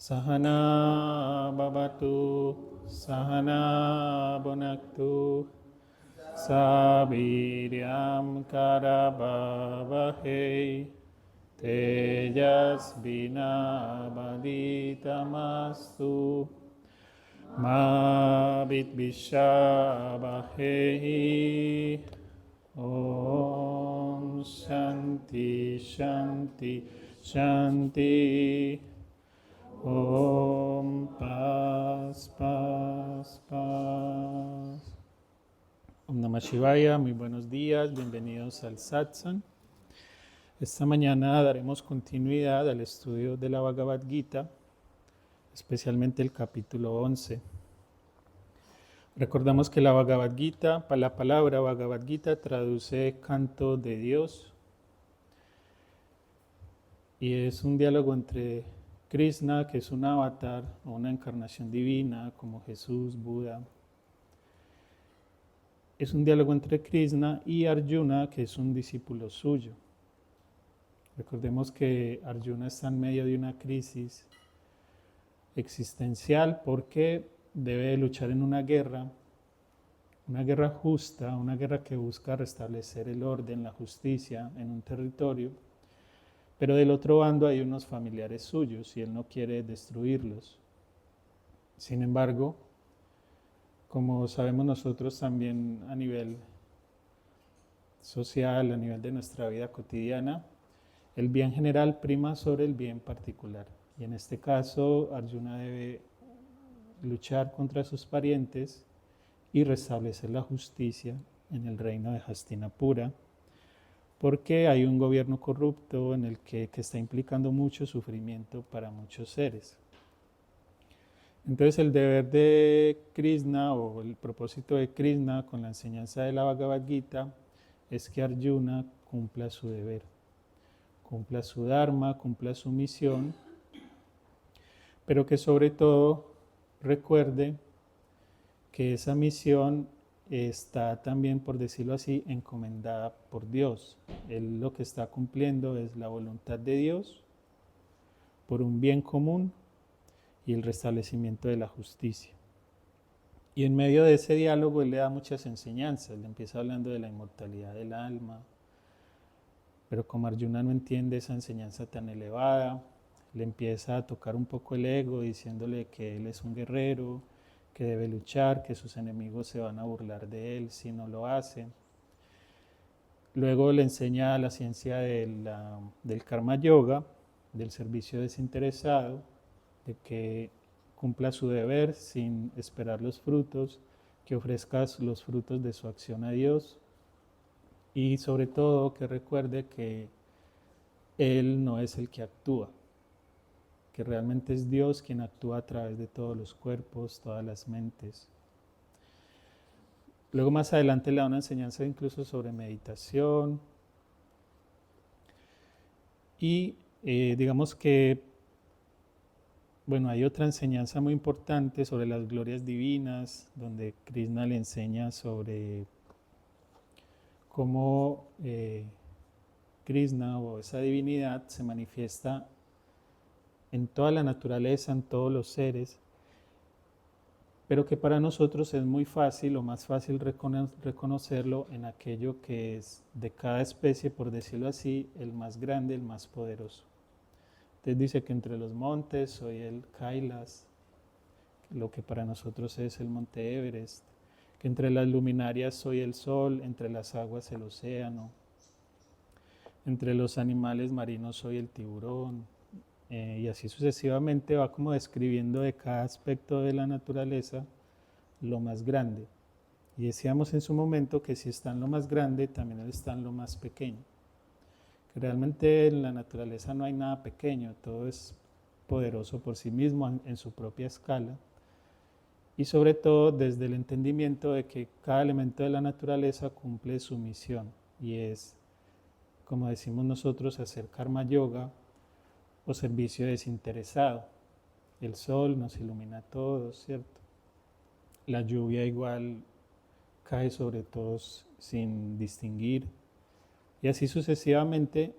Sahana Bhavatu Sahana Bhunaktu Saviryam Karavavahe Tejasvinavaditamastu Ma Vidvishabhahe. Om Shanti Shanti Shanti. Om Paz Paz Paz. Om Namah Shivaya, muy buenos días, bienvenidos al Satsang. Esta mañana daremos continuidad al estudio de la Bhagavad Gita, especialmente el capítulo 11. Recordamos que la Bhagavad Gita, la palabra Bhagavad Gita traduce canto de Dios y es un diálogo entre Krishna, que es un avatar o una encarnación divina como Jesús, Buda. Es un diálogo entre Krishna y Arjuna, que es un discípulo suyo. Recordemos que Arjuna está en medio de una crisis existencial porque debe luchar en una guerra justa, una guerra que busca restablecer el orden, la justicia en un territorio, pero del otro bando hay unos familiares suyos y él no quiere destruirlos. Sin embargo, como sabemos nosotros también a nivel social, a nivel de nuestra vida cotidiana, el bien general prima sobre el bien particular. Y en este caso, Arjuna debe luchar contra sus parientes y restablecer la justicia en el reino de Hastinapura, porque hay un gobierno corrupto en el que está implicando mucho sufrimiento para muchos seres. Entonces el deber de Krishna o el propósito de Krishna con la enseñanza de la Bhagavad Gita es que Arjuna cumpla su deber, cumpla su dharma, cumpla su misión, pero que sobre todo recuerde que esa misión está también, por decirlo así, encomendada por Dios. Él lo que está cumpliendo es la voluntad de Dios por un bien común y el restablecimiento de la justicia. Y en medio de ese diálogo él le da muchas enseñanzas, le empieza hablando de la inmortalidad del alma, pero como Arjuna no entiende esa enseñanza tan elevada, le empieza a tocar un poco el ego diciéndole que él es un guerrero, que debe luchar, que sus enemigos se van a burlar de él si no lo hace. Luego le enseña la ciencia del karma yoga, del servicio desinteresado, de que cumpla su deber sin esperar los frutos, que ofrezca los frutos de su acción a Dios y sobre todo que recuerde que Él no es el que actúa, que realmente es Dios quien actúa a través de todos los cuerpos, todas las mentes. Luego más adelante le da una enseñanza incluso sobre meditación y digamos que, bueno, hay otra enseñanza muy importante sobre las glorias divinas, donde Krishna le enseña sobre cómo Krishna o esa divinidad se manifiesta en toda la naturaleza, en todos los seres, pero que para nosotros es muy fácil o más fácil reconocerlo en aquello que es de cada especie, por decirlo así, el más grande, el más poderoso. Entonces dice que entre los montes soy el Kailas, lo que para nosotros es el monte Everest, que entre las luminarias soy el sol, entre las aguas el océano, entre los animales marinos soy el tiburón, y así sucesivamente va como describiendo de cada aspecto de la naturaleza lo más grande. Y decíamos en su momento que si está en lo más grande, también está en lo más pequeño. Que realmente en la naturaleza no hay nada pequeño, todo es poderoso por sí mismo en su propia escala. Y sobre todo desde el entendimiento de que cada elemento de la naturaleza cumple su misión. Y es, como decimos nosotros, hacer karma yoga o servicio desinteresado. El sol nos ilumina a todos, ¿cierto? La lluvia igual cae sobre todos sin distinguir. Y así sucesivamente,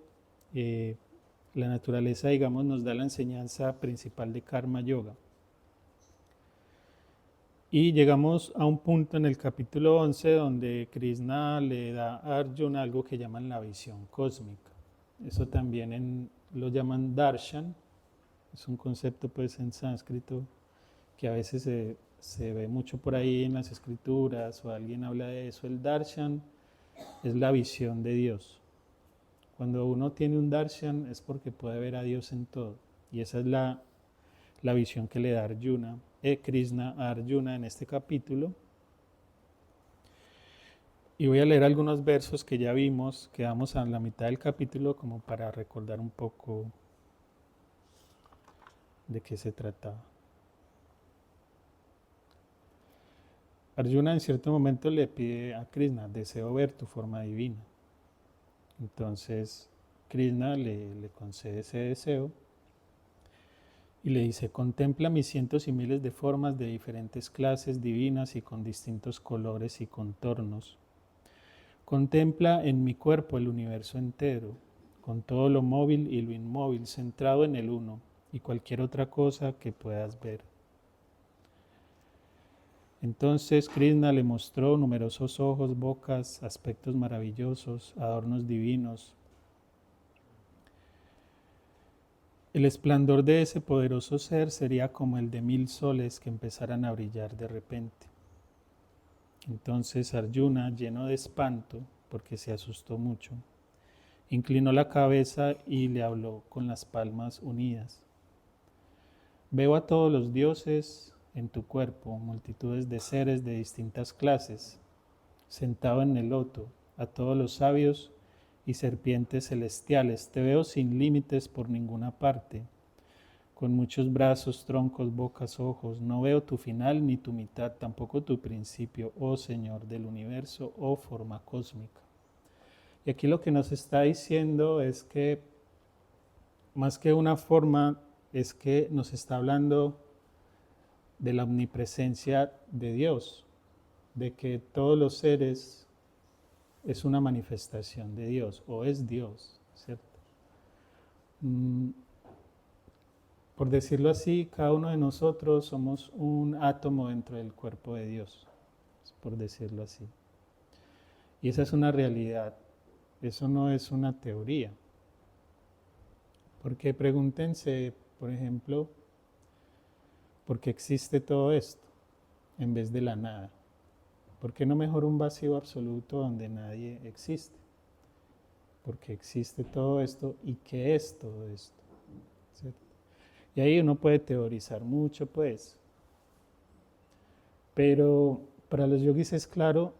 La naturaleza, digamos, nos da la enseñanza principal de Karma Yoga. Y llegamos a un punto en el capítulo 11 donde Krishna le da a Arjuna algo que llaman la visión cósmica. Eso también lo llaman darshan. Es un concepto pues en sánscrito que a veces se ve mucho por ahí en las escrituras o alguien habla de eso. El darshan es la visión de Dios. Cuando uno tiene un darshan es porque puede ver a Dios en todo. Y esa es la visión que le da Krishna a Arjuna en este capítulo. Y voy a leer algunos versos que ya vimos, quedamos a la mitad del capítulo como para recordar un poco de qué se trataba. Arjuna en cierto momento le pide a Krishna, deseo ver tu forma divina. Entonces Krishna le concede ese deseo y le dice, contempla mis cientos y miles de formas de diferentes clases divinas y con distintos colores y contornos. Contempla en mi cuerpo el universo entero, con todo lo móvil y lo inmóvil, centrado en el uno y cualquier otra cosa que puedas ver. Entonces Krishna le mostró numerosos ojos, bocas, aspectos maravillosos, adornos divinos. El esplendor de ese poderoso ser sería como el de 1000 soles que empezaran a brillar de repente. Entonces Arjuna, lleno de espanto, porque se asustó mucho, inclinó la cabeza y le habló con las palmas unidas. Veo a todos los dioses en tu cuerpo, multitudes de seres de distintas clases, sentado en el loto, a todos los sabios y serpientes celestiales. Te veo sin límites por ninguna parte, con muchos brazos, troncos, bocas, ojos. No veo tu final ni tu mitad, tampoco tu principio, oh Señor del universo, oh forma cósmica. Y aquí lo que nos está diciendo es que, más que una forma, es que nos está hablando de la omnipresencia de Dios, de que todos los seres es una manifestación de Dios, o es Dios, ¿cierto? Por decirlo así, cada uno de nosotros somos un átomo dentro del cuerpo de Dios, por decirlo así. Y esa es una realidad, eso no es una teoría. Porque pregúntense, por ejemplo, ¿por qué existe todo esto en vez de la nada? ¿Por qué no mejor un vacío absoluto donde nadie existe? Porque existe todo esto y ¿qué es todo esto? ¿Cierto? Y ahí uno puede teorizar mucho, pues. Pero para los yogis es claro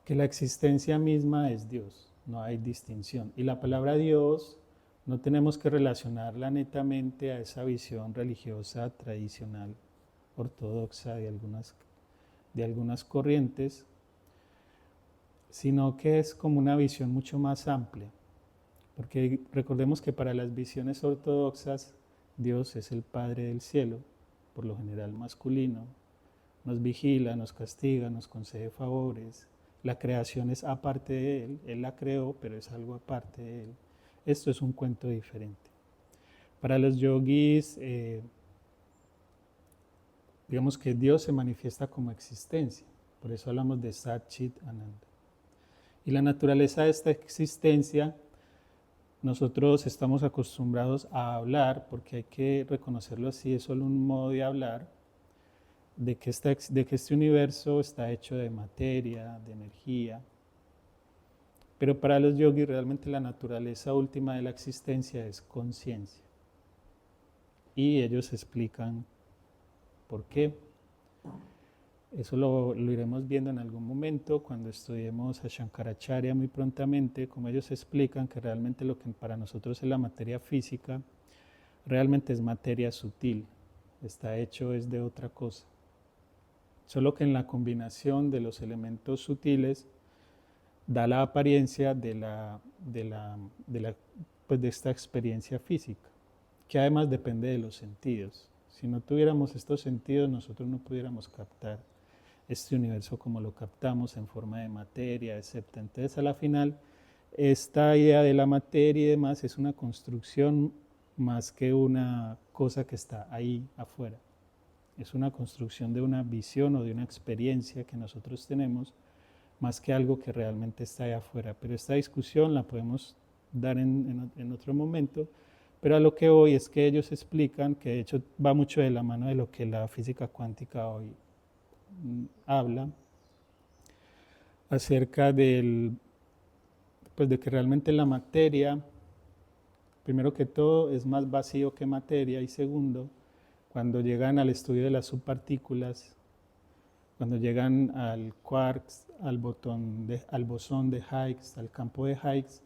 que la existencia misma es Dios, no hay distinción. Y la palabra Dios no tenemos que relacionarla netamente a esa visión religiosa tradicional, ortodoxa de algunas corrientes, sino que es como una visión mucho más amplia. Porque recordemos que para las visiones ortodoxas, Dios es el Padre del cielo, por lo general masculino, nos vigila, nos castiga, nos concede favores. La creación es aparte de Él la creó, pero es algo aparte de Él. Esto es un cuento diferente. Para los yogis, digamos que Dios se manifiesta como existencia, por eso hablamos de Sat Chit Ananda. Y la naturaleza de esta existencia, nosotros estamos acostumbrados a hablar, porque hay que reconocerlo así, es solo un modo de hablar, de que este universo está hecho de materia, de energía. Pero para los yogis realmente la naturaleza última de la existencia es conciencia. Y ellos explican por qué. Eso lo iremos viendo en algún momento cuando estudiemos a Shankaracharya muy prontamente, como ellos explican que realmente lo que para nosotros es la materia física, realmente es materia sutil, está hecho es de otra cosa. Solo que en la combinación de los elementos sutiles da la apariencia de esta experiencia física, que además depende de los sentidos. Si no tuviéramos estos sentidos, nosotros no pudiéramos captar este universo como lo captamos en forma de materia, etc. Entonces, a la final, esta idea de la materia y demás es una construcción más que una cosa que está ahí afuera. Es una construcción de una visión o de una experiencia que nosotros tenemos, más que algo que realmente está ahí afuera. Pero esta discusión la podemos dar en otro momento. Pero a lo que voy es que ellos explican, que de hecho va mucho de la mano de lo que la física cuántica hoy habla, acerca pues de que realmente la materia, primero que todo, es más vacío que materia, y segundo, cuando llegan al estudio de las subpartículas, cuando llegan al quarks, al bosón de Higgs, al campo de Higgs,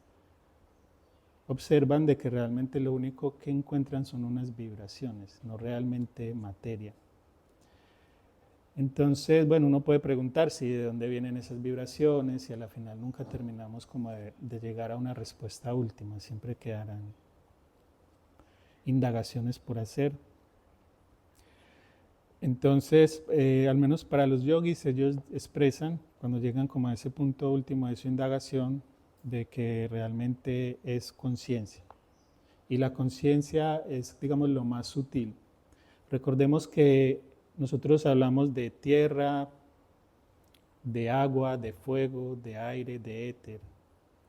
observan de que realmente lo único que encuentran son unas vibraciones, no realmente materia. Entonces, bueno, uno puede preguntar si de dónde vienen esas vibraciones y a la final nunca terminamos como de llegar a una respuesta última, siempre quedarán indagaciones por hacer. Entonces, al menos para los yogis, ellos expresan, cuando llegan como a ese punto último de su indagación, de que realmente es conciencia. Y la conciencia es, digamos, lo más sutil. Recordemos que nosotros hablamos de tierra, de agua, de fuego, de aire, de éter,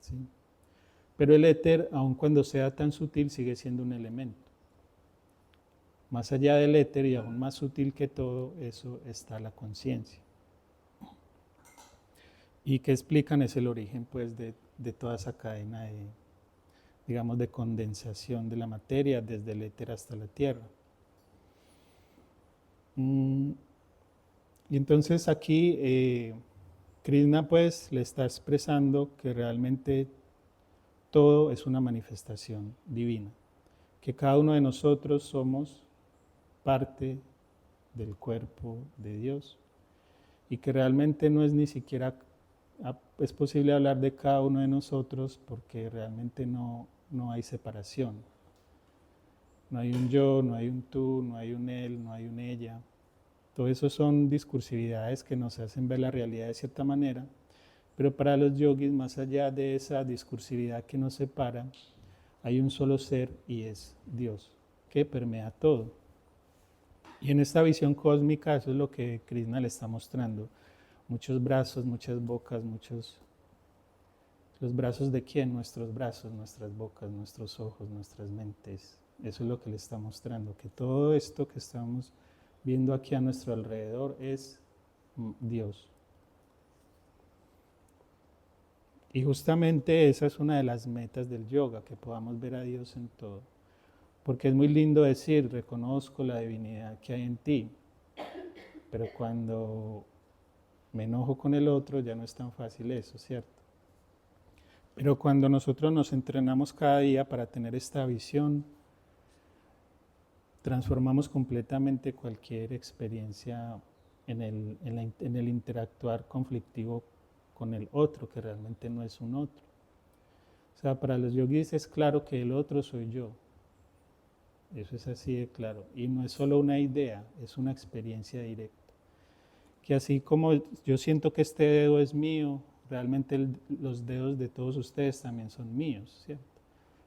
¿sí? Pero el éter, aun cuando sea tan sutil, sigue siendo un elemento. Más allá del éter y aún más sutil que todo eso está la conciencia. Y que explican es el origen pues de toda esa cadena de, digamos, de condensación de la materia desde el éter hasta la tierra. Y entonces aquí Krishna pues le está expresando que realmente todo es una manifestación divina, que cada uno de nosotros somos parte del cuerpo de Dios y que realmente no es ni siquiera es posible hablar de cada uno de nosotros porque realmente no hay separación. No hay un yo, no hay un tú, no hay un él, no hay un ella. Todo eso son discursividades que nos hacen ver la realidad de cierta manera, pero para los yogis, más allá de esa discursividad que nos separa, hay un solo ser y es Dios, que permea todo. Y en esta visión cósmica eso es lo que Krishna le está mostrando. Muchos brazos, muchas bocas, muchos... ¿Los brazos de quién? Nuestros brazos, nuestras bocas, nuestros ojos, nuestras mentes. Eso es lo que le está mostrando, que todo esto que estamos viendo aquí a nuestro alrededor es Dios. Y justamente esa es una de las metas del yoga, que podamos ver a Dios en todo. Porque es muy lindo decir, reconozco la divinidad que hay en ti, pero cuando me enojo con el otro ya no es tan fácil eso, ¿cierto? Pero cuando nosotros nos entrenamos cada día para tener esta visión, transformamos completamente cualquier experiencia en el interactuar conflictivo con el otro, que realmente no es un otro. O sea, para los yogis es claro que el otro soy yo. Eso es así de claro. Y no es solo una idea, es una experiencia directa. Que así como yo siento que este dedo es mío, realmente los dedos de todos ustedes también son míos, ¿cierto?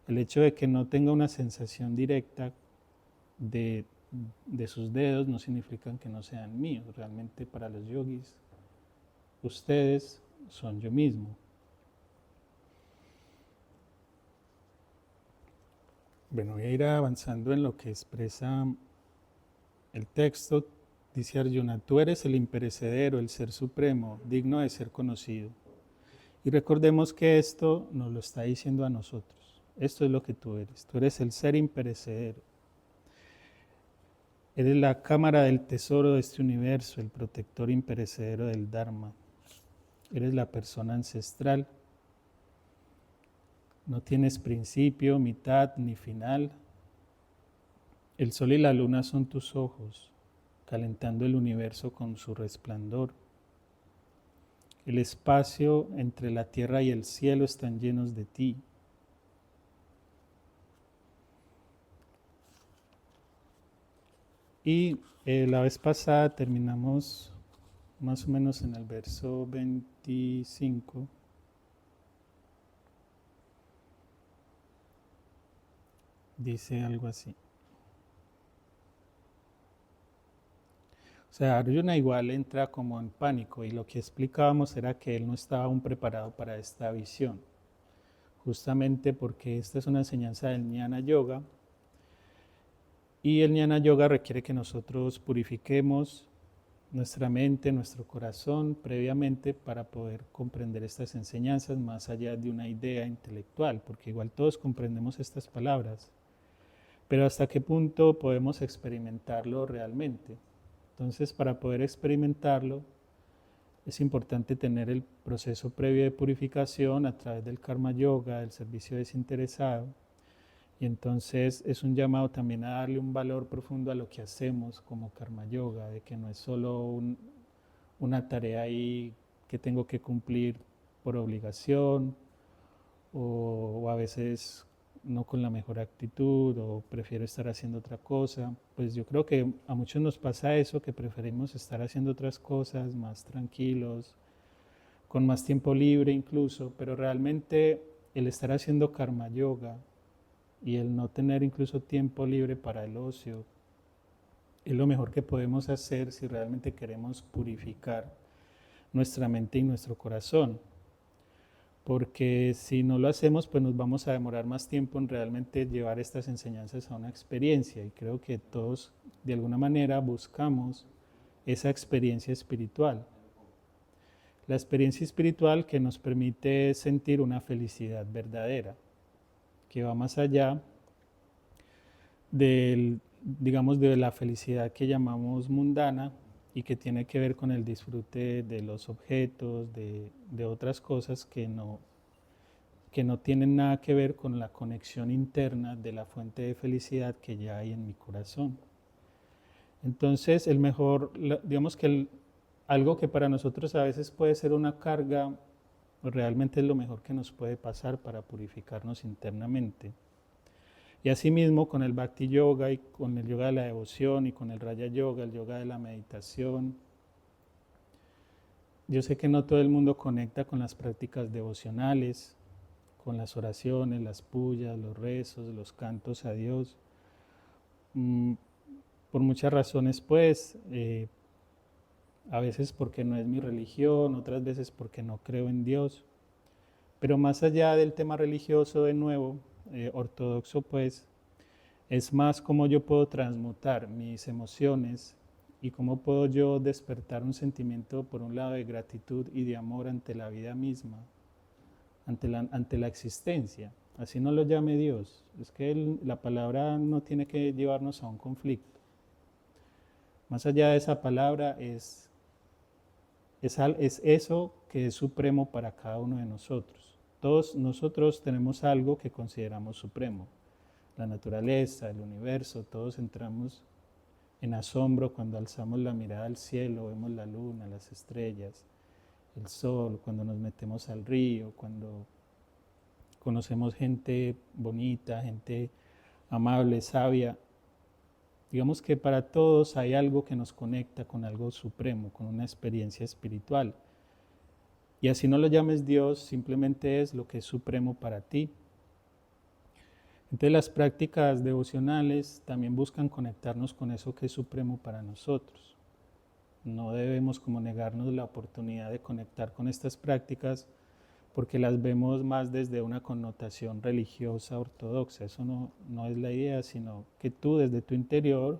El hecho de que no tenga una sensación directa de sus dedos no significa que no sean míos. Realmente para los yogis, ustedes son yo mismo. Bueno, voy a ir avanzando en lo que expresa el texto. Dice Arjuna, tú eres el imperecedero, el ser supremo, digno de ser conocido. Y recordemos que esto nos lo está diciendo a nosotros. Esto es lo que tú eres el ser imperecedero. Eres la cámara del tesoro de este universo, el protector imperecedero del Dharma. Eres la persona ancestral. No tienes principio, mitad ni final. El sol y la luna son tus ojos, calentando el universo con su resplandor. El espacio entre la tierra y el cielo están llenos de ti. Y la vez pasada terminamos más o menos en el verso 25. Dice algo así. O sea, Arjuna igual entra como en pánico y lo que explicábamos era que él no estaba aún preparado para esta visión, justamente porque esta es una enseñanza del Jnana Yoga y el Jnana Yoga requiere que nosotros purifiquemos nuestra mente, nuestro corazón previamente para poder comprender estas enseñanzas más allá de una idea intelectual, porque igual todos comprendemos estas palabras, pero hasta qué punto podemos experimentarlo realmente. Entonces, para poder experimentarlo, es importante tener el proceso previo de purificación a través del karma yoga, del servicio desinteresado, y entonces es un llamado también a darle un valor profundo a lo que hacemos como karma yoga, de que no es solo una tarea ahí que tengo que cumplir por obligación o a veces no con la mejor actitud o prefiero estar haciendo otra cosa. Pues yo creo que a muchos nos pasa eso, que preferimos estar haciendo otras cosas más tranquilos, con más tiempo libre incluso, pero realmente el estar haciendo karma yoga y el no tener incluso tiempo libre para el ocio es lo mejor que podemos hacer si realmente queremos purificar nuestra mente y nuestro corazón. Porque si no lo hacemos, pues nos vamos a demorar más tiempo en realmente llevar estas enseñanzas a una experiencia. Y creo que todos, de alguna manera, buscamos esa experiencia espiritual. La experiencia espiritual que nos permite sentir una felicidad verdadera, que va más allá del, digamos, de la felicidad que llamamos mundana y que tiene que ver con el disfrute de los objetos, de otras cosas que no tienen nada que ver con la conexión interna de la fuente de felicidad que ya hay en mi corazón. Entonces, digamos que algo que para nosotros a veces puede ser una carga, realmente es lo mejor que nos puede pasar para purificarnos internamente. Y asimismo con el Bhakti Yoga y con el yoga de la devoción y con el Raya Yoga, el yoga de la meditación. Yo sé que no todo el mundo conecta con las prácticas devocionales, con las oraciones, las puyas, los rezos, los cantos a Dios. Por muchas razones, pues, a veces porque no es mi religión, otras veces porque no creo en Dios. Pero más allá del tema religioso, de nuevo, ortodoxo, pues, es más cómo yo puedo transmutar mis emociones y cómo puedo yo despertar un sentimiento, por un lado, de gratitud y de amor ante la vida misma, ante la existencia. Así no lo llame Dios. Es que la palabra no tiene que llevarnos a un conflicto. Más allá de esa palabra es eso que es supremo para cada uno de nosotros. Todos nosotros tenemos algo que consideramos supremo. La naturaleza, el universo, todos entramos en asombro cuando alzamos la mirada al cielo, vemos la luna, las estrellas, el sol, cuando nos metemos al río, cuando conocemos gente bonita, gente amable, sabia. Digamos que para todos hay algo que nos conecta con algo supremo, con una experiencia espiritual. Y así no lo llames Dios, simplemente es lo que es supremo para ti. Entonces las prácticas devocionales también buscan conectarnos con eso que es supremo para nosotros. No debemos como negarnos la oportunidad de conectar con estas prácticas porque las vemos más desde una connotación religiosa ortodoxa. Eso no es la idea, sino que tú desde tu interior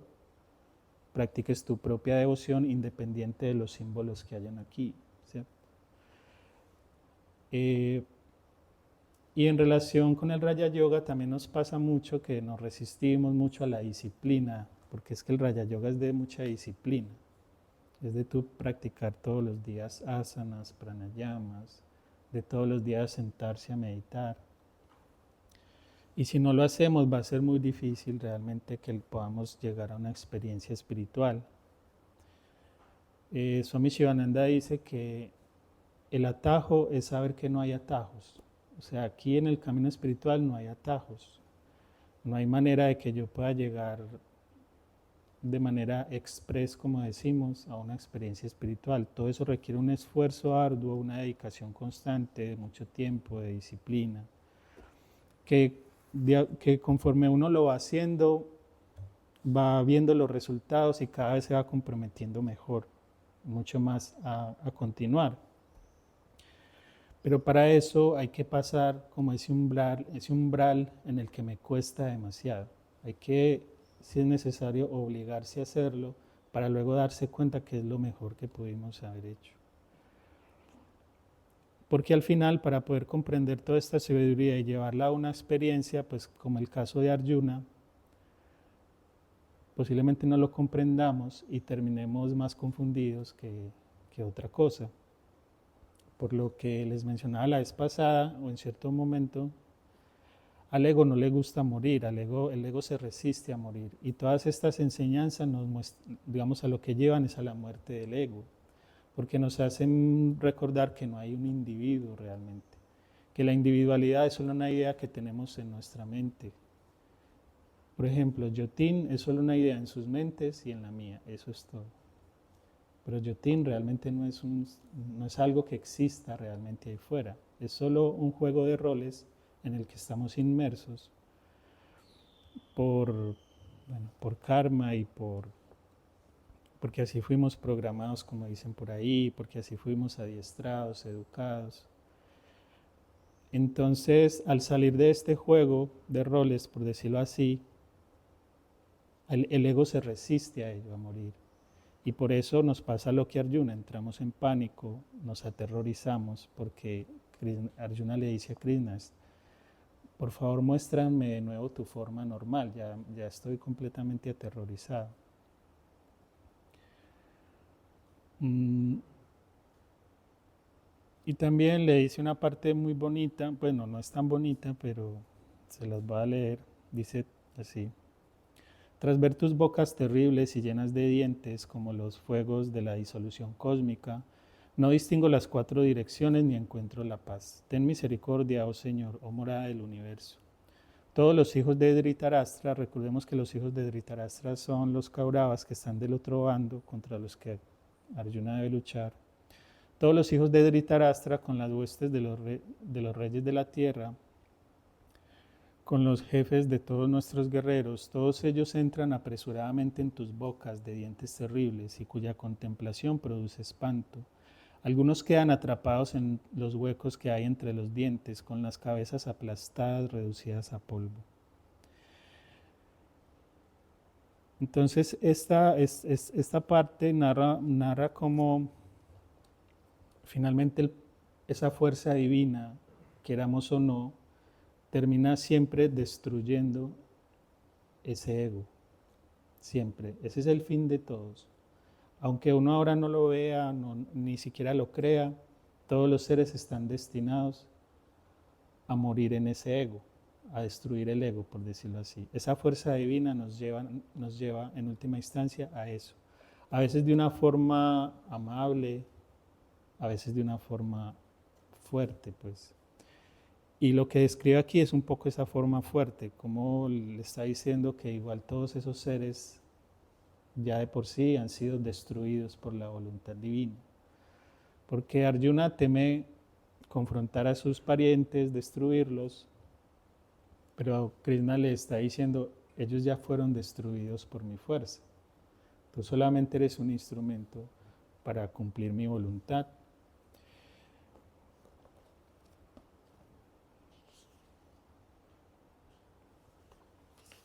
practiques tu propia devoción independiente de los símbolos que hayan aquí. ¿Cierto? Y en relación con el Raya Yoga también nos pasa mucho que nos resistimos mucho a la disciplina, porque es que el Raya Yoga es de mucha disciplina. Es de tú practicar todos los días asanas, pranayamas, de todos los días sentarse a meditar. Y si no lo hacemos va a ser muy difícil realmente que podamos llegar a una experiencia espiritual. Swami Shivananda dice que el atajo es saber que no hay atajos. O sea, aquí en el camino espiritual no hay atajos. No hay manera de que yo pueda llegar de manera express, como decimos, a una experiencia espiritual. Todo eso requiere un esfuerzo arduo, una dedicación constante, de mucho tiempo, de disciplina, que que conforme uno lo va haciendo, va viendo los resultados y cada vez se va comprometiendo mejor, mucho más a continuar. Pero para eso hay que pasar como ese umbral en el que me cuesta demasiado. Hay que, si es necesario, obligarse a hacerlo para luego darse cuenta que es lo mejor que pudimos haber hecho. Porque al final, para poder comprender toda esta sabiduría y llevarla a una experiencia, pues como el caso de Arjuna, posiblemente no lo comprendamos y terminemos más confundidos que otra cosa. Por lo que les mencionaba la vez pasada, o en cierto momento, al ego no le gusta morir, el ego se resiste a morir. Y todas estas enseñanzas nos muestran, digamos, a lo que llevan es a la muerte del ego, porque nos hacen recordar que no hay un individuo realmente, que la individualidad es solo una idea que tenemos en nuestra mente. Por ejemplo, Yotin es solo una idea en sus mentes y en la mía, eso es todo. Pero Yotin realmente no es algo que exista realmente ahí fuera, es solo un juego de roles en el que estamos inmersos por karma y porque así fuimos programados, como dicen por ahí, porque así fuimos adiestrados, educados. Entonces, al salir de este juego de roles, por decirlo así, el ego se resiste a ello, a morir. Y por eso nos pasa lo que Arjuna, entramos en pánico, nos aterrorizamos, porque Arjuna le dice a Krishna, por favor muéstrame de nuevo tu forma normal, ya estoy completamente aterrorizado. Y también le dice una parte muy bonita, bueno, no es tan bonita, pero se las voy a leer, dice así. Tras ver tus bocas terribles y llenas de dientes como los fuegos de la disolución cósmica, no distingo las 4 direcciones ni encuentro la paz. Ten misericordia, oh Señor, oh morada del universo. Todos los hijos de Dhritarashtra, recordemos que los hijos de Dhritarashtra son los Kauravas que están del otro bando contra los que Arjuna debe luchar. Todos los hijos de Dhritarashtra con las huestes de los reyes de la tierra, con los jefes de todos nuestros guerreros, todos ellos entran apresuradamente en tus bocas de dientes terribles y cuya contemplación produce espanto. Algunos quedan atrapados en los huecos que hay entre los dientes, con las cabezas aplastadas, reducidas a polvo. Entonces, esta parte narra cómo finalmente esa fuerza divina, queramos o no, termina siempre destruyendo ese ego, siempre. Ese es el fin de todos. Aunque uno ahora no lo vea, ni siquiera lo crea, todos los seres están destinados a morir en ese ego, a destruir el ego, por decirlo así. Esa fuerza divina nos lleva en última instancia a eso. A veces de una forma amable, a veces de una forma fuerte, pues. Y lo que describe aquí es un poco esa forma fuerte, como le está diciendo que igual todos esos seres ya de por sí han sido destruidos por la voluntad divina. Porque Arjuna teme confrontar a sus parientes, destruirlos, pero Krishna le está diciendo, ellos ya fueron destruidos por mi fuerza. Tú solamente eres un instrumento para cumplir mi voluntad.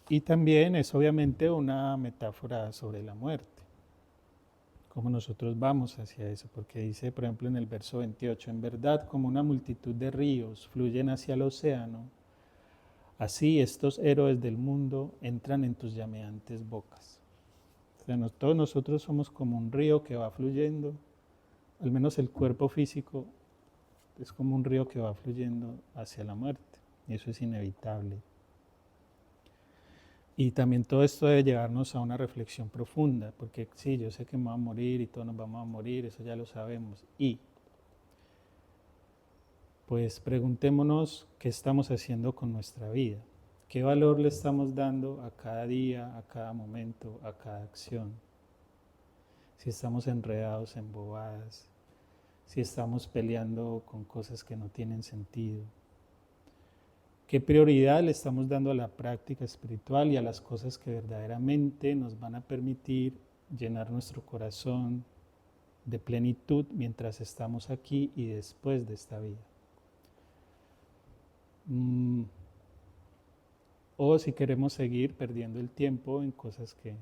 Y también es obviamente una metáfora sobre la muerte, cómo nosotros vamos hacia eso, porque dice, por ejemplo, en el verso 28, en verdad, como una multitud de ríos fluyen hacia el océano, así estos héroes del mundo entran en tus llameantes bocas. O sea, todos nosotros somos como un río que va fluyendo, al menos el cuerpo físico es como un río que va fluyendo hacia la muerte, y eso es inevitable. Y también todo esto debe llevarnos a una reflexión profunda, porque sí, yo sé que me voy a morir y todos nos vamos a morir, eso ya lo sabemos. Y pues preguntémonos qué estamos haciendo con nuestra vida, qué valor le estamos dando a cada día, a cada momento, a cada acción. Si estamos enredados en bobadas, si estamos peleando con cosas que no tienen sentido. ¿Qué prioridad le estamos dando a la práctica espiritual y a las cosas que verdaderamente nos van a permitir llenar nuestro corazón de plenitud mientras estamos aquí y después de esta vida? O si queremos seguir perdiendo el tiempo en cosas que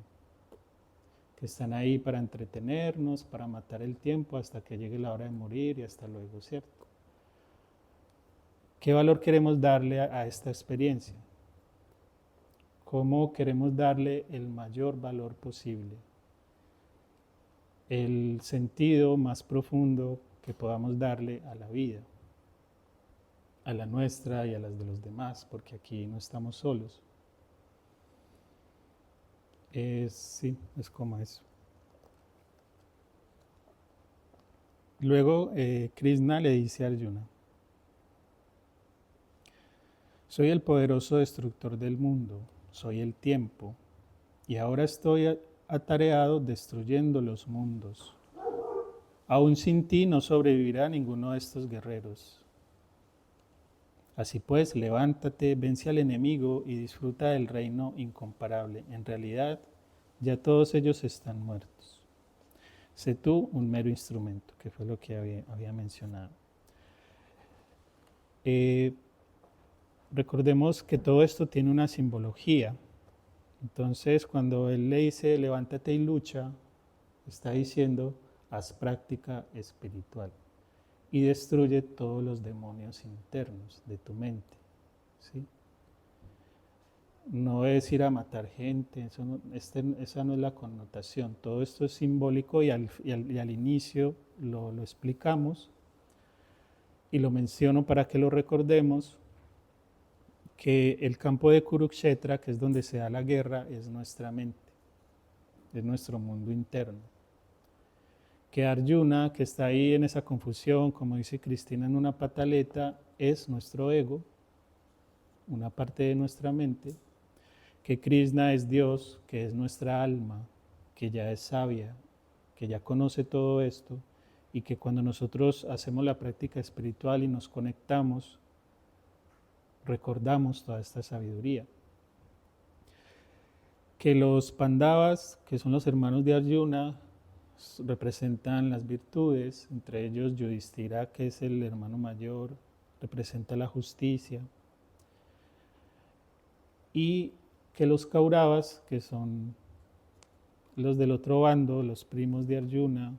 están ahí para entretenernos, para matar el tiempo hasta que llegue la hora de morir y hasta luego, ¿cierto? ¿Qué valor queremos darle a esta experiencia? ¿Cómo queremos darle el mayor valor posible? El sentido más profundo que podamos darle a la vida, a la nuestra y a las de los demás, porque aquí no estamos solos. Sí, es como eso. Luego Krishna le dice a Arjuna: soy el poderoso destructor del mundo, soy el tiempo, y ahora estoy atareado destruyendo los mundos. Aún sin ti no sobrevivirá ninguno de estos guerreros. Así pues, levántate, vence al enemigo y disfruta del reino incomparable. En realidad, ya todos ellos están muertos. Sé tú un mero instrumento, que fue lo que había mencionado. Recordemos que todo esto tiene una simbología. Entonces, cuando él le dice levántate y lucha, está diciendo haz práctica espiritual y destruye todos los demonios internos de tu mente, ¿sí? No es ir a matar gente, esa no es la connotación. Todo esto es simbólico y al inicio lo explicamos y lo menciono para que lo recordemos, que el campo de Kurukshetra, que es donde se da la guerra, es nuestra mente, es nuestro mundo interno. Que Arjuna, que está ahí en esa confusión, como dice Cristina, en una pataleta, es nuestro ego, una parte de nuestra mente. Que Krishna es Dios, que es nuestra alma, que ya es sabia, que ya conoce todo esto, y que cuando nosotros hacemos la práctica espiritual y nos conectamos, recordamos toda esta sabiduría. Que los Pandavas, que son los hermanos de Arjuna, representan las virtudes, entre ellos Yudhishthira, que es el hermano mayor, representa la justicia, y que los Kauravas, que son los del otro bando, los primos de Arjuna,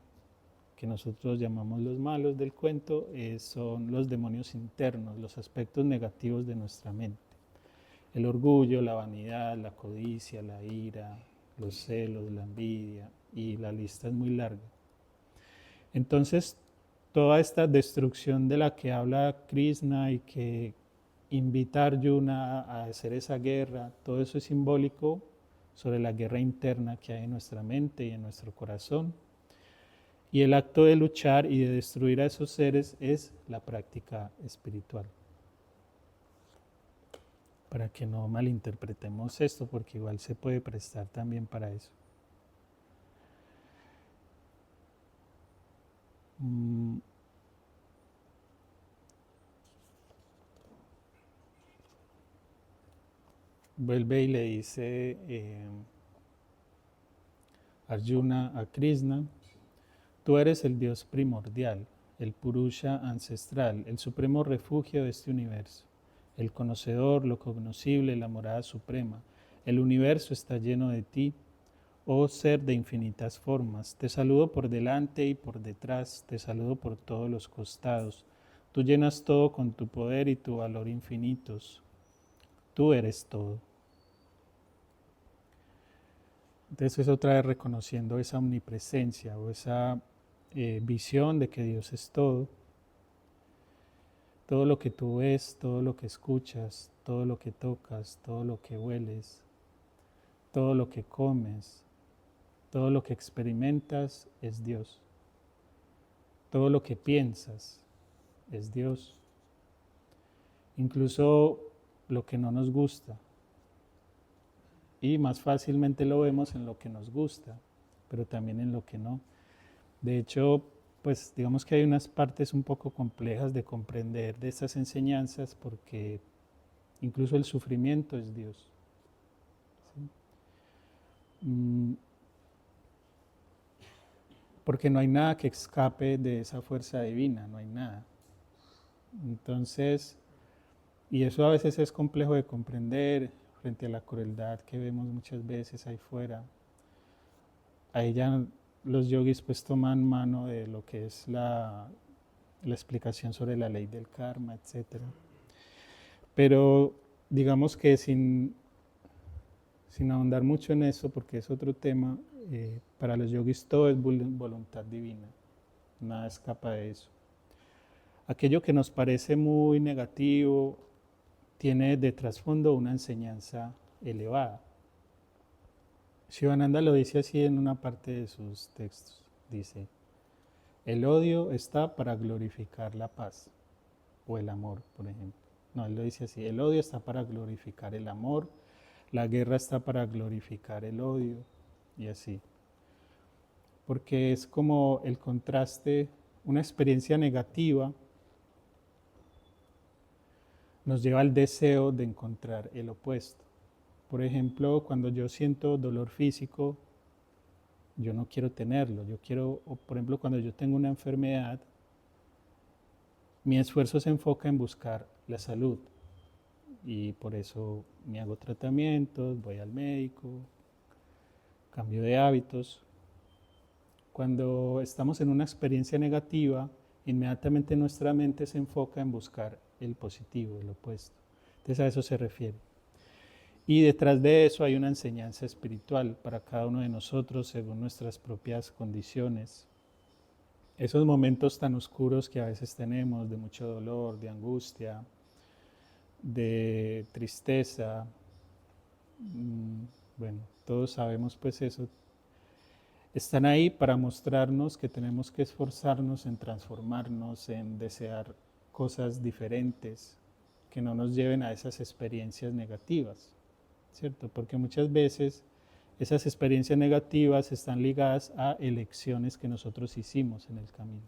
que nosotros llamamos los malos del cuento, son los demonios internos, los aspectos negativos de nuestra mente. El orgullo, la vanidad, la codicia, la ira, los celos, la envidia, y la lista es muy larga. Entonces, toda esta destrucción de la que habla Krishna y que invita a Arjuna a hacer esa guerra, todo eso es simbólico sobre la guerra interna que hay en nuestra mente y en nuestro corazón. Y el acto de luchar y de destruir a esos seres es la práctica espiritual. Para que no malinterpretemos esto, porque igual se puede prestar también para eso. Vuelve y le dice Arjuna a Krishna: tú eres el Dios primordial, el Purusha ancestral, el supremo refugio de este universo, el conocedor, lo cognoscible, la morada suprema. El universo está lleno de ti, oh ser de infinitas formas. Te saludo por delante y por detrás, te saludo por todos los costados. Tú llenas todo con tu poder y tu valor infinitos. Tú eres todo. Entonces es otra vez reconociendo esa omnipresencia o esa visión de que Dios es todo. Todo lo que tú ves, todo lo que escuchas, todo lo que tocas, todo lo que hueles, todo lo que comes, todo lo que experimentas es Dios. Todo lo que piensas es Dios. Incluso lo que no nos gusta. Y más fácilmente lo vemos en lo que nos gusta, pero también en lo que no. De hecho, pues digamos que hay unas partes un poco complejas de comprender de estas enseñanzas, porque incluso el sufrimiento es Dios. ¿Sí? Porque no hay nada que escape de esa fuerza divina, no hay nada. Entonces, y eso a veces es complejo de comprender frente a la crueldad que vemos muchas veces ahí fuera. Ahí ya los yogis pues toman mano de lo que es la explicación sobre la ley del karma, etc. Pero digamos que sin ahondar mucho en eso, porque es otro tema, para los yogis todo es voluntad divina, nada escapa de eso. Aquello que nos parece muy negativo tiene de trasfondo una enseñanza elevada. Shivananda lo dice así en una parte de sus textos. Dice, el odio está para glorificar la paz, o el amor, por ejemplo. No, él lo dice así, el odio está para glorificar el amor, la guerra está para glorificar el odio, y así. Porque es como el contraste, una experiencia negativa nos lleva al deseo de encontrar el opuesto. Por ejemplo, cuando yo siento dolor físico, yo no quiero tenerlo. Yo quiero, o por ejemplo, cuando yo tengo una enfermedad, mi esfuerzo se enfoca en buscar la salud. Y por eso me hago tratamientos, voy al médico, cambio de hábitos. Cuando estamos en una experiencia negativa, inmediatamente nuestra mente se enfoca en buscar el positivo, el opuesto. Entonces a eso se refiere. Y detrás de eso hay una enseñanza espiritual para cada uno de nosotros según nuestras propias condiciones. Esos momentos tan oscuros que a veces tenemos de mucho dolor, de angustia, de tristeza, bueno, todos sabemos pues eso, están ahí para mostrarnos que tenemos que esforzarnos en transformarnos, en desear cosas diferentes, que no nos lleven a esas experiencias negativas, ¿cierto? Porque muchas veces esas experiencias negativas están ligadas a elecciones que nosotros hicimos en el camino,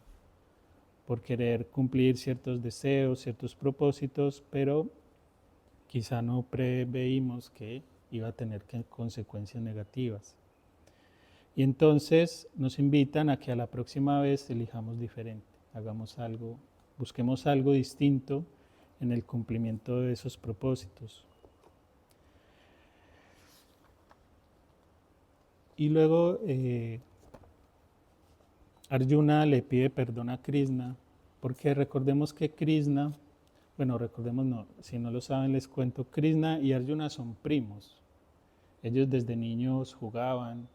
por querer cumplir ciertos deseos, ciertos propósitos, pero quizá no preveímos que iba a tener consecuencias negativas. Y entonces nos invitan a que a la próxima vez elijamos diferente, hagamos algo, busquemos algo distinto en el cumplimiento de esos propósitos. Y luego Arjuna le pide perdón a Krishna, porque recordemos que Krishna, bueno, recordemos no, si no lo saben les cuento, Krishna y Arjuna son primos. Ellos desde niños jugaban,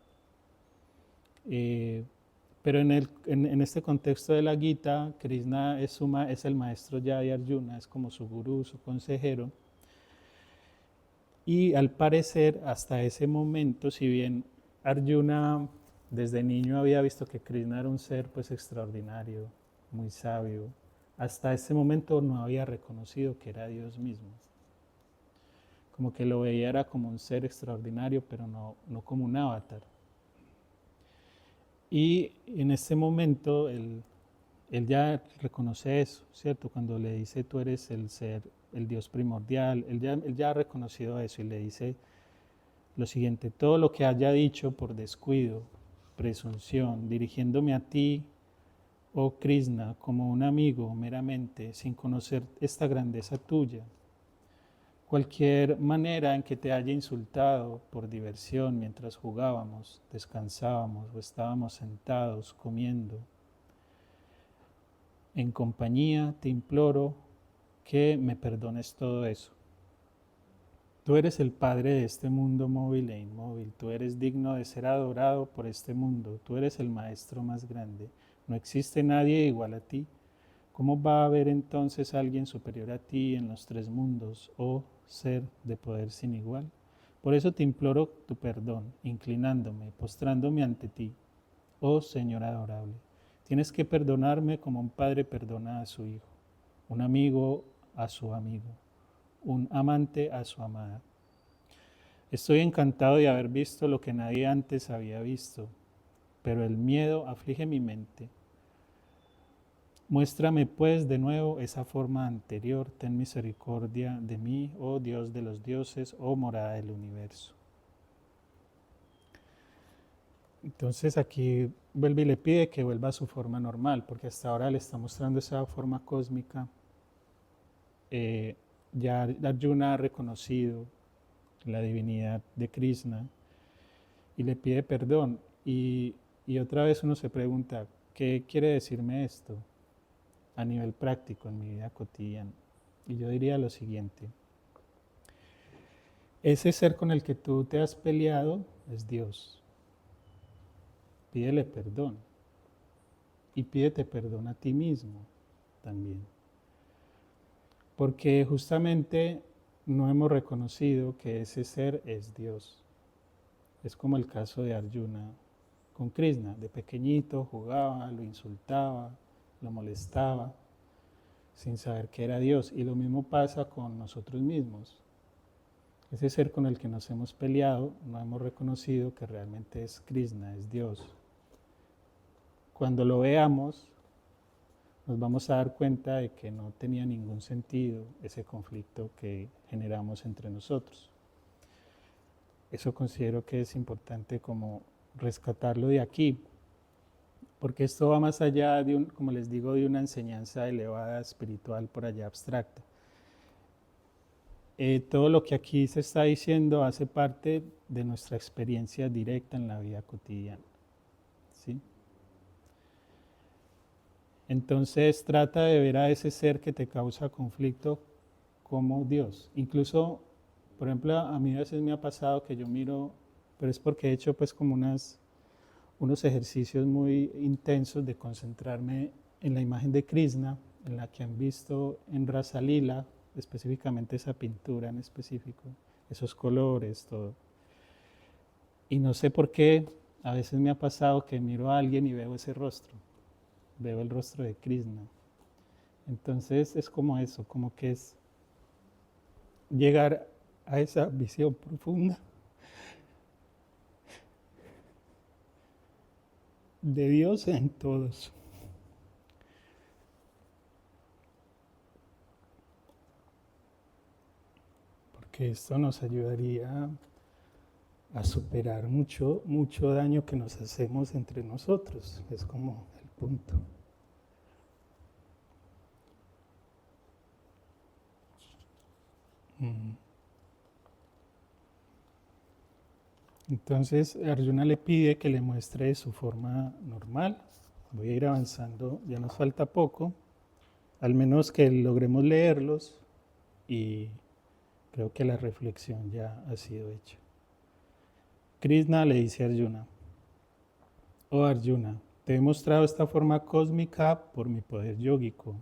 pero en este contexto de la Gita, Krishna es el maestro ya de Arjuna, es como su gurú, su consejero. Y al parecer, hasta ese momento, si bien Arjuna desde niño había visto que Krishna era un ser pues extraordinario, muy sabio, hasta ese momento no había reconocido que era Dios mismo. Como que lo veía era como un ser extraordinario, pero no como un avatar. Y en este momento él ya reconoce eso, ¿cierto? Cuando le dice tú eres el ser, el Dios primordial, él ya ha reconocido eso y le dice lo siguiente, todo lo que haya dicho por descuido, presunción, dirigiéndome a ti, oh Krishna, como un amigo meramente, sin conocer esta grandeza tuya. Cualquier manera en que te haya insultado por diversión mientras jugábamos, descansábamos o estábamos sentados comiendo, en compañía te imploro que me perdones todo eso. Tú eres el Padre de este mundo móvil e inmóvil, tú eres digno de ser adorado por este mundo, tú eres el Maestro más grande, no existe nadie igual a ti. ¿Cómo va a haber entonces alguien superior a ti en los tres mundos, oh ser de poder sin igual? Por eso te imploro tu perdón, inclinándome, postrándome ante ti, oh Señor adorable. Tienes que perdonarme como un padre perdona a su hijo, un amigo a su amigo, un amante a su amada. Estoy encantado de haber visto lo que nadie antes había visto, pero el miedo aflige mi mente. Muéstrame pues de nuevo esa forma anterior, ten misericordia de mí, oh Dios de los dioses, oh morada del universo. Entonces aquí vuelve y le pide que vuelva a su forma normal, porque hasta ahora le está mostrando esa forma cósmica. Ya Arjuna ha reconocido la divinidad de Krishna y le pide perdón. Y otra vez uno se pregunta, ¿qué quiere decirme esto a nivel práctico en mi vida cotidiana? Y yo diría lo siguiente: ese ser con el que tú te has peleado es Dios. Pídele perdón y pídete perdón a ti mismo también. Porque justamente no hemos reconocido que ese ser es Dios. Es como el caso de Arjuna con Krishna. De pequeñito jugaba, lo insultaba, lo molestaba, sin saber que era Dios. Y lo mismo pasa con nosotros mismos. Ese ser con el que nos hemos peleado, no hemos reconocido que realmente es Krishna, es Dios. Cuando lo veamos, nos vamos a dar cuenta de que no tenía ningún sentido ese conflicto que generamos entre nosotros. Eso considero que es importante como rescatarlo de aquí, porque esto va más allá de como les digo, de una enseñanza elevada, espiritual, por allá abstracta. Todo lo que aquí se está diciendo hace parte de nuestra experiencia directa en la vida cotidiana, ¿sí? Entonces trata de ver a ese ser que te causa conflicto como Dios. Incluso, por ejemplo, a mí a veces me ha pasado que yo miro, pero es porque he hecho pues como unos ejercicios muy intensos de concentrarme en la imagen de Krishna, en la que han visto en Rasa Lila, específicamente esa pintura en específico, esos colores, todo. Y no sé por qué, a veces me ha pasado que miro a alguien y veo ese rostro, veo el rostro de Krishna. Entonces es como eso, como que es llegar a esa visión profunda de Dios en todos. Porque esto nos ayudaría a superar mucho daño que nos hacemos entre nosotros. Es como el punto. Entonces Arjuna le pide que le muestre su forma normal. Voy a ir avanzando, ya nos falta poco, al menos que logremos leerlos y creo que la reflexión ya ha sido hecha. Krishna le dice a Arjuna: oh Arjuna, te he mostrado esta forma cósmica por mi poder yógico.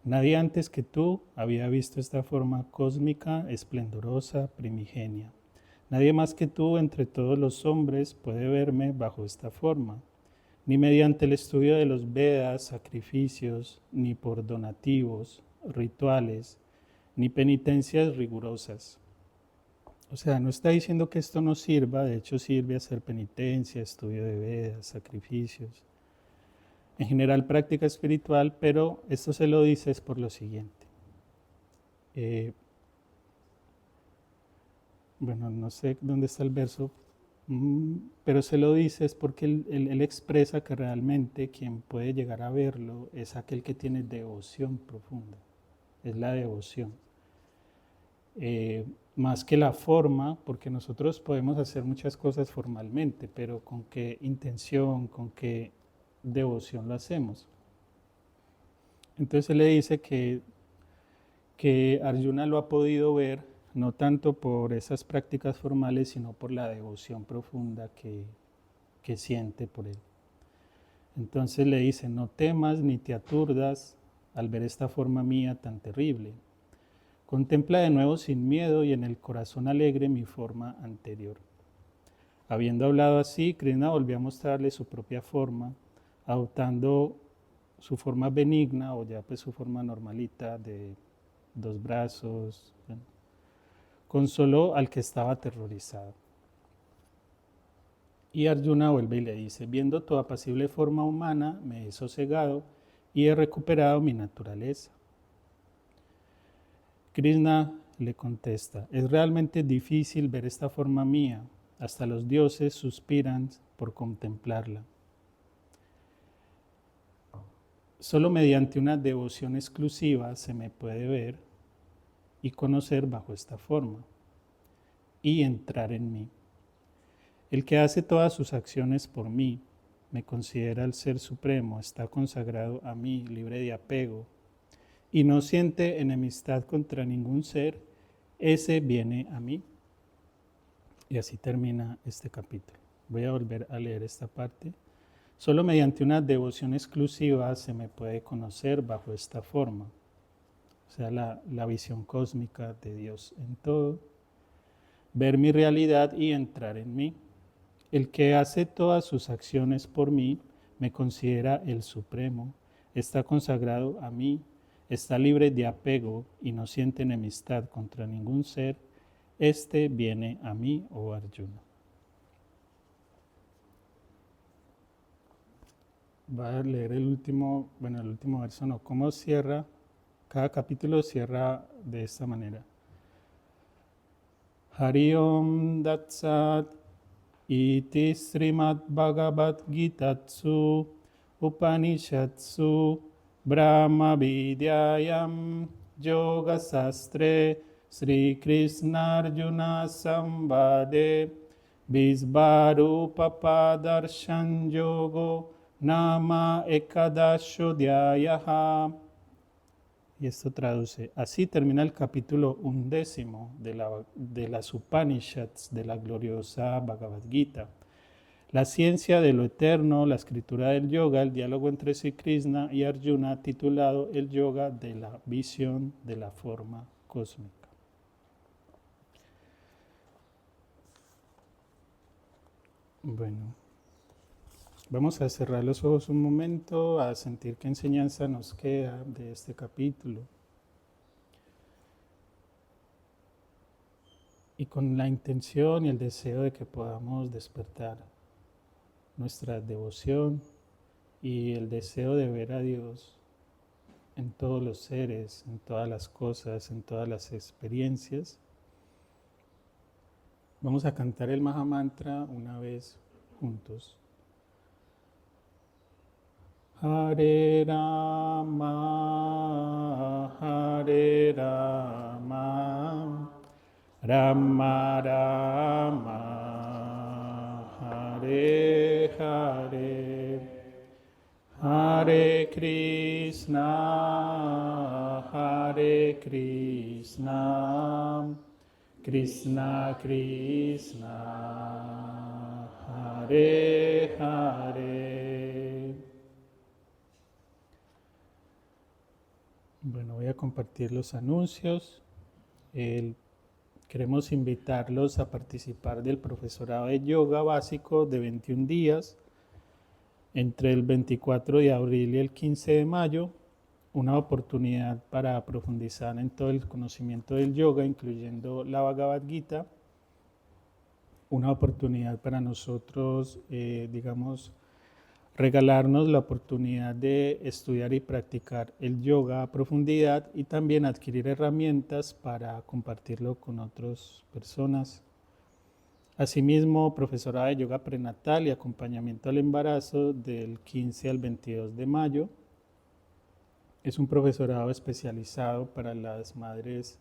Nadie antes que tú había visto esta forma cósmica, esplendorosa, primigenia. Nadie más que tú entre todos los hombres puede verme bajo esta forma, ni mediante el estudio de los Vedas, sacrificios, ni por donativos, rituales, ni penitencias rigurosas. O sea, no está diciendo que esto no sirva, de hecho sirve hacer penitencia, estudio de Vedas, sacrificios, en general práctica espiritual, pero esto se lo dice es por lo siguiente. Bueno, no sé dónde está el verso, pero se lo dice es porque él expresa que realmente quien puede llegar a verlo es aquel que tiene devoción profunda, es la devoción. Más que la forma, porque nosotros podemos hacer muchas cosas formalmente, pero con qué intención, con qué devoción lo hacemos. Entonces él le dice que Arjuna lo ha podido ver no tanto por esas prácticas formales, sino por la devoción profunda que siente por él. Entonces le dice: no temas ni te aturdas al ver esta forma mía tan terrible. Contempla de nuevo sin miedo y en el corazón alegre mi forma anterior. Habiendo hablado así, Krishna volvió a mostrarle su propia forma, adoptando su forma benigna o ya pues su forma normalita de 2 brazos. Consoló al que estaba aterrorizado. Y Arjuna vuelve y le dice: viendo tu apacible forma humana, me he sosegado y he recuperado mi naturaleza. Krishna le contesta, es realmente difícil ver esta forma mía, hasta los dioses suspiran por contemplarla. Solo mediante una devoción exclusiva se me puede ver y conocer bajo esta forma y entrar en mí. El que hace todas sus acciones por mí, me considera el Ser Supremo, está consagrado a mí, libre de apego, y no siente enemistad contra ningún ser, ese viene a mí. Y así termina este capítulo. Voy a volver a leer esta parte. Solo mediante una devoción exclusiva se me puede conocer bajo esta forma, o sea, la visión cósmica de Dios en todo, ver mi realidad y entrar en mí. El que hace todas sus acciones por mí me considera el Supremo, está consagrado a mí, está libre de apego y no siente enemistad contra ningún ser, este viene a mí, oh Arjuna. Voy a leer el último verso no, cómo cierra, cada capítulo cierra de esta manera. Hari Om Datsat Iti Srimad Bhagavad Gitatsu Upanishatsu Brahma Vidyayam Yoga Sastre Sri Krishna Arjuna Sambade Visvarupa Padarshan Yogo Nama Ekadashodhyayaha. Y esto traduce, así termina el capítulo 11 de las Upanishads, de la gloriosa Bhagavad Gita. La ciencia de lo eterno, la escritura del yoga, el diálogo entre Sri Krishna y Arjuna, titulado El yoga de la visión de la forma cósmica. Bueno, vamos a cerrar los ojos un momento, a sentir qué enseñanza nos queda de este capítulo. Y con la intención y el deseo de que podamos despertar nuestra devoción y el deseo de ver a Dios en todos los seres, en todas las cosas, en todas las experiencias. Vamos a cantar el Mahamantra una vez juntos. Hare Rama, Hare Rama, Rama Rama, Hare Hare, Hare Krishna, Hare Krishna, Krishna Krishna, Hare Hare. Bueno, voy a compartir los anuncios. Queremos invitarlos a participar del profesorado de yoga básico de 21 días entre el 24 de abril y el 15 de mayo. Una oportunidad para profundizar en todo el conocimiento del yoga, incluyendo la Bhagavad Gita. Una oportunidad para nosotros, regalarnos la oportunidad de estudiar y practicar el yoga a profundidad y también adquirir herramientas para compartirlo con otras personas. Asimismo, profesorado de yoga prenatal y acompañamiento al embarazo del 15 al 22 de mayo. Es un profesorado especializado para las madres,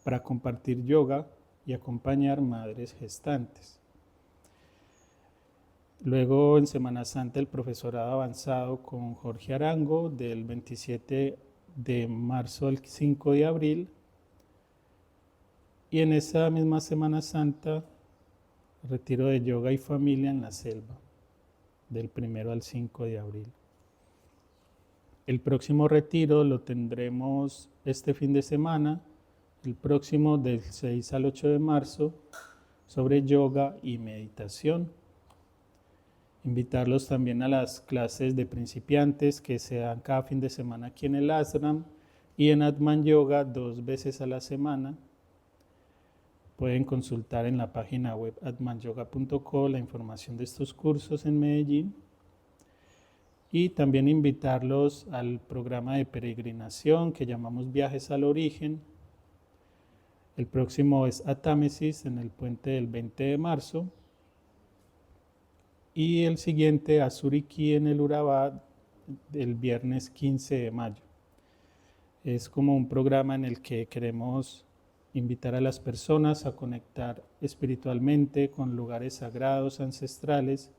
para compartir yoga y acompañar madres gestantes. Luego, en Semana Santa, el profesorado avanzado con Jorge Arango, del 27 de marzo al 5 de abril. Y en esa misma Semana Santa, retiro de yoga y familia en la selva, del 1 al 5 de abril. El próximo retiro lo tendremos este fin de semana, el próximo del 6 al 8 de marzo, sobre yoga y meditación. Invitarlos también a las clases de principiantes que se dan cada fin de semana aquí en el ashram y en Atman Yoga 2 veces a la semana. Pueden consultar en la página web atmanyoga.co la información de estos cursos en Medellín. Y también invitarlos al programa de peregrinación que llamamos Viajes al Origen. El próximo es Atámesis en el puente del 20 de marzo. Y el siguiente a Suriquí en el Urabá el viernes 15 de mayo. Es como un programa en el que queremos invitar a las personas a conectar espiritualmente con lugares sagrados, ancestrales,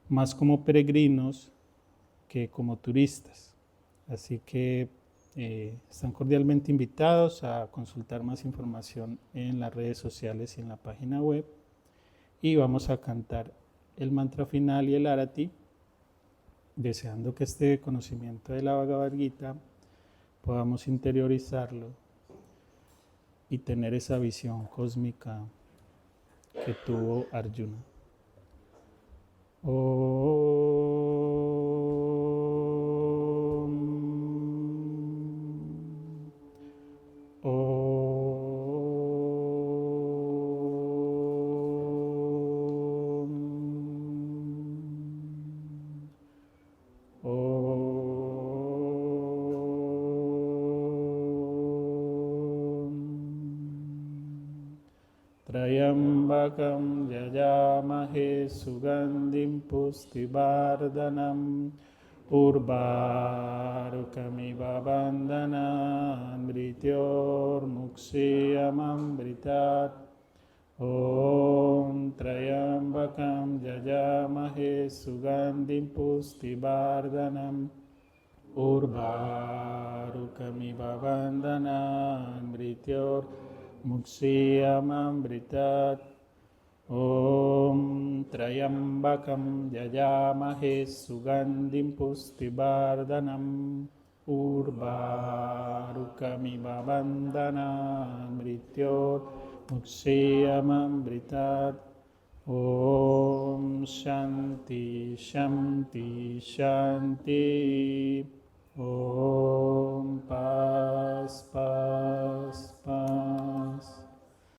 más como peregrinos que como turistas. Así que están cordialmente invitados a consultar más información en las redes sociales y en la página web. Y vamos a cantar el mantra final y el Arati, deseando que este conocimiento de la Bhagavad Gita podamos interiorizarlo y tener esa visión cósmica que tuvo Arjuna. Trayambakam yayamahe sugandhim pustivardhanam urvarukamiva bandhanam mrityormuksiyamamritat. Om Trayambakam yayamahe sugandhim pustivardhanam urvarukamiva bandhanam mrityormuksiyamamritat. Om Trayambakam yayamahe sugandhim pustivardhanam urvarukamiva bandhanam mrityormuksiyamamritat. Om Shanti Shanti Shanti. Om Pas Pas Pas.